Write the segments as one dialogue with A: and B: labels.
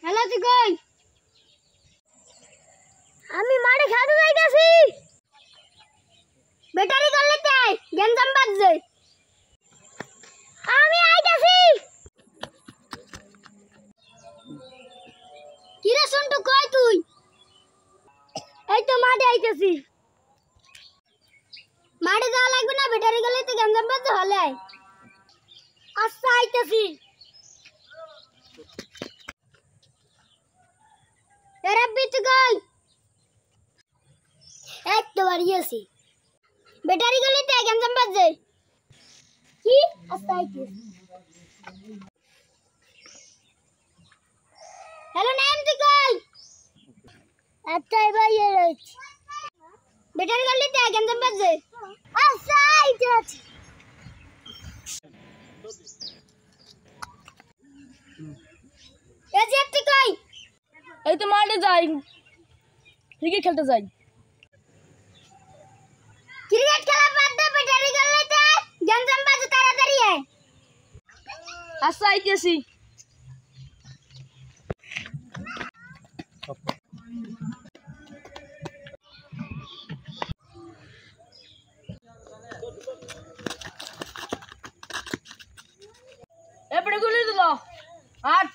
A: Hello তুই কই? আমি মাঠে খেলতে যাইতাছি। ব্যাটারি করলে তাই গেঞ্জাম বাজছে। আমি আইতাছি। কি রে সন্টু কই তুই? এই তো মাঠে আইতাছি। মাঠে যাওয়া লাগবে না, ব্যাটারি করলে তো গেঞ্জাম বাজছে হলে আয়। আচ্ছা আইতাছি। রাব্বি তুই কই? এই তো বাড়ি আছি। ব্যাটারি করলে তো গেঞ্জাম বাজছে। কি? আচ্ছা আইতাছি। হ্যালো নাম তুই কই? আচ্ছা এবার রয়েছে। ব্যাটারি করলে তো গেঞ্জাম বাজছে। আচ্ছা আইতাছি। এই যে তুই কই?
B: এই তো মাঠে যাই, ক্রিকেট খেলতে যাই।
A: ক্রিকেট খেলা বাদ দে, ব্যাটারি করলে তো গেঞ্জাম বাজছে, তাড়াতাড়ি আয়।
B: আচ্ছা আইতেছি। এপড়ে গুলি দিল আট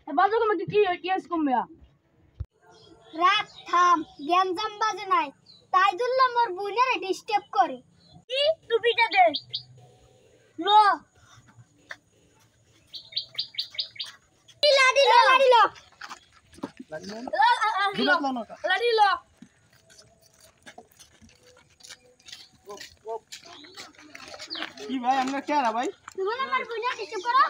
B: বাজে কমে কি ইয়েস কমবে
A: রাত থাম, গেঞ্জাম বাজে নাই, তাই দুল্লা মোর বোনের ডিস্টার্ব করে।
B: কি টুপিটা দে লো
A: লাড়ি লো লাড়ি লো
B: লাড়ি লো
C: কি ভাই আমরা কে রা ভাই
A: তুমি আমার বোনের ডিস্টার্ব করো।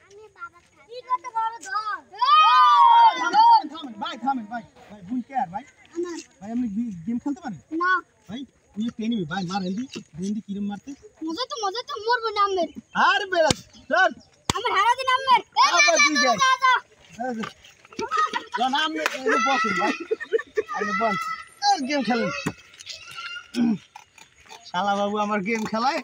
A: আমি বাবা কি করতে বড় ধর।
C: থামেন ভাই ভাই বুন কে আর ভাই
A: আমার
C: ভাই আপনি গেম খেলতে পারেন
A: না
C: ভাই তুই টেনি ভাই মার হেন্দি কিরম মারতে
A: মজা তো মোর বোন আমের
C: আর বেলা চল
A: আমার হারা দিন আমের।
C: আবার তুই যাই যা নাম এনে বসে ভাই আরে বল গেম খেলেন শালা বাবু আমার গেম খেলায়